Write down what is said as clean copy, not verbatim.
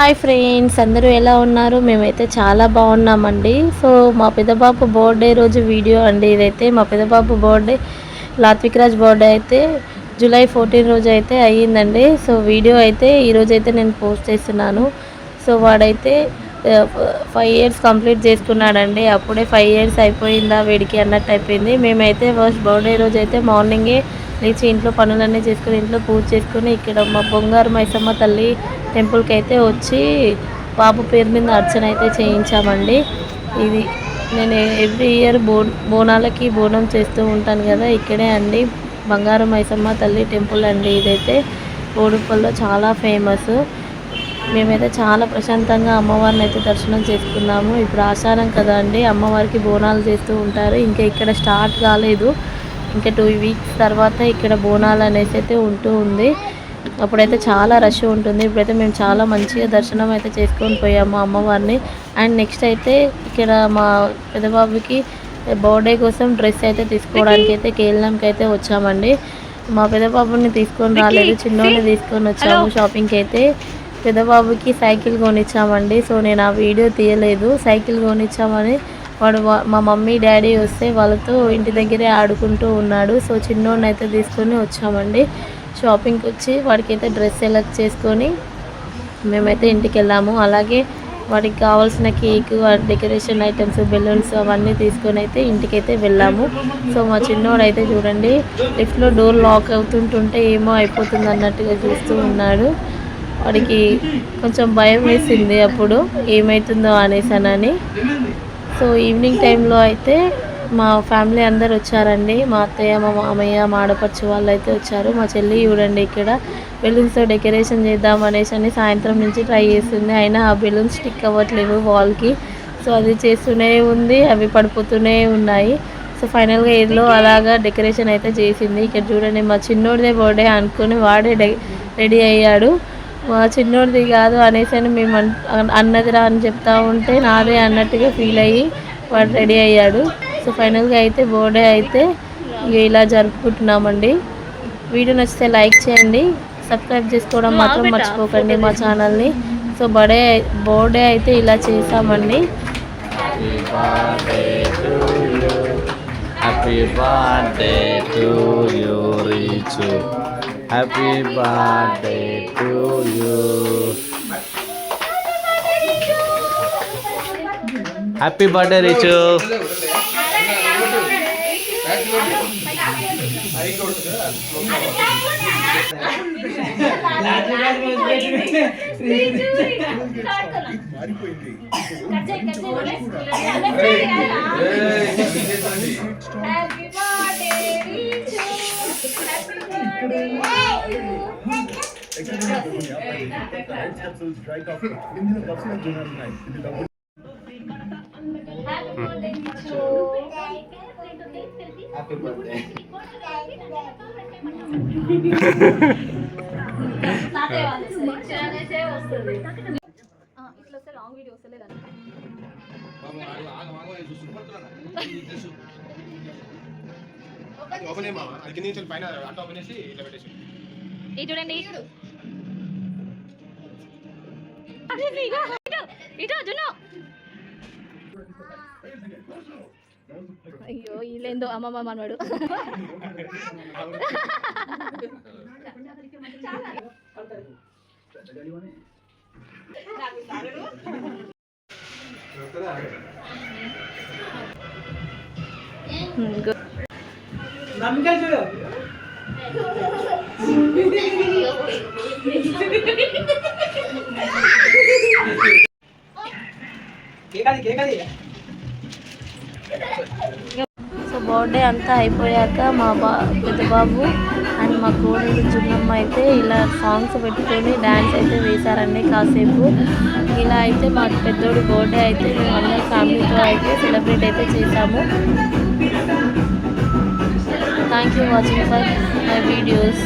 Hi friends, అందరూ ఎలా ఉన్నారు? మేమైతే చాలా బాగున్నామండి. సో మా పెద్దబాబు బర్త్డే రోజు వీడియో అండి ఇదైతే. మా పెద్దబాబు బర్త్డే లాత్విక్ రాజ్ బర్త్డే అయితే జూలై 14 రోజు అయితే అయ్యిందండి. సో వీడియో అయితే ఈరోజైతే నేను పోస్ట్ చేస్తున్నాను. సో వాడైతే 5 ఇయర్స్ కంప్లీట్ చేసుకున్నాడండి. అప్పుడే 5 ఇయర్స్ అయిపోయిందా వీడికి అన్నట్టు అయిపోయింది. మేమైతే ఫస్ట్ బర్త్డే రోజు అయితే మార్నింగే లేచి ఇంట్లో పనులన్నీ చేసుకుని ఇంట్లో పూజ చేసుకుని ఇక్కడ మా బొంగారు మైసమ్మ తల్లి టెంపుల్కి అయితే వచ్చి బాబు పేరు మీద అర్చన అయితే చేయించామండి. ఇది నేను ఎవ్రీ ఇయర్ బోనాలకి బోనం చేస్తూ ఉంటాను కదా, ఇక్కడే అండి బంగారు మైసమ్మ తల్లి టెంపుల్ అండి. ఇదైతే బోడుప్పల్లో చాలా ఫేమస్. మేమైతే చాలా ప్రశాంతంగా అమ్మవారిని అయితే దర్శనం చేసుకున్నాము. ఇప్పుడు ఆషాఢం కదా అండి, అమ్మవారికి బోనాలు చేస్తూ ఉంటారు. ఇంకా ఇక్కడ స్టార్ట్ కాలేదు, ఇంకా 2 వీక్స్ తర్వాత ఇక్కడ బోనాలు అనేసి అయితే ఉంటూ ఉంది. అప్పుడైతే చాలా రష్ ఉంటుంది. ఇప్పుడైతే మేము చాలా మంచిగా దర్శనం అయితే చేసుకొని పోయాము అమ్మవారిని. అండ్ నెక్స్ట్ అయితే ఇక్కడ మా పెద్దబాబుకి బర్త్డే కోసం డ్రెస్ అయితే తీసుకోవడానికి అయితే కేఎల్ఎంకి అయితే వచ్చామండి. మా పెద్దబాబుని తీసుకొని రాలేదు, చిన్నోడిని తీసుకొని వచ్చాము షాపింగ్కి అయితే. పెద్దబాబుకి సైకిల్ కొనిచ్చామండి. సో నేను ఆ వీడియో తీయలేదు. సైకిల్ కొనిచ్చామని వాడు మా మమ్మీ డాడీ వస్తే వాళ్ళతో ఇంటి దగ్గరే ఆడుకుంటూ ఉన్నాడు. సో చిన్నోడిని అయితే తీసుకొని వచ్చామండి. షాపింగ్కి వచ్చి వాడికైతే డ్రెస్ సెలెక్ట్ చేసుకొని మేమైతే ఇంటికి వెళ్ళాము. అలాగే వాడికి కావాల్సిన కేక్, డెకరేషన్ ఐటమ్స్, బెలూన్స్ అవన్నీ తీసుకొని అయితే ఇంటికైతే వెళ్ళాము. సో మా చిన్నోడు అయితే చూడండి లిఫ్ట్లో డోర్ లాక్ అవుతుంటుంటే ఏమో అయిపోతుంది అన్నట్టుగా చూస్తూ ఉన్నాడు. వాడికి కొంచెం భయం వేసింది అప్పుడు ఏమవుతుందో అనేసానని. సో ఈవినింగ్ టైంలో అయితే మా ఫ్యామిలీ అందరు వచ్చారండి. మా అత్తయ్య, మా మామయ్య, మా ఆడపడుచు వాళ్ళు అయితే వచ్చారు. మా చెల్లి చూడండి ఇక్కడ బెలూన్స్తో డెకరేషన్ చేద్దాం అనేసి అని సాయంత్రం నుంచి ట్రై చేస్తుంది. అయినా ఆ బెలూన్స్ స్టిక్ అవ్వట్లేవు వాల్కి. సో అది చేస్తూనే ఉంది, అవి పడిపోతూనే ఉన్నాయి. సో ఫైనల్గా ఏదో అలాగా డెకరేషన్ అయితే చేసింది. ఇక్కడ చూడండి మా చిన్నోడిదే బర్త్డే అనుకుని వాడే రెడీ అయ్యాడు. మా చిన్నోడిది కాదు అనేసి అని మేము అన్నదిరా అని చెప్తా ఉంటే నాదే అన్నట్టుగా ఫీల్ అయ్యి వాడు రెడీ అయ్యాడు. సో ఫైనల్గా అయితే బర్త్డే అయితే ఇలా జరుపుకుంటున్నామండి. వీడియో నచ్చితే లైక్ చేయండి, సబ్స్క్రైబ్ చేసుకోవడం మాత్రం మర్చిపోకండి మా ఛానల్ని. సో బర్త్డే అయితే ఇలా చేసామండి. Happy birthday to you Richu, happy birthday to you, happy birthday Richu. Happy birthday. చూడండి అయ్యో వీళ్ళేందో అమ్మమ్మ మనవాడు. సో బర్త్డే అంతా అయిపోయాక మా పెద్దబాబు అండ్ మా కోడలు చిన్నమ్మ అయితే ఇలా సాంగ్స్ పెట్టుకొని డ్యాన్స్ అయితే వేశారండి కాసేపు. ఇలా అయితే మా పెద్దోడి బర్త్డే అయితే మేము అందరం ఫ్యామిలీతో అయితే సెలబ్రేట్ అయితే చేసాము. Thank you watching for my videos.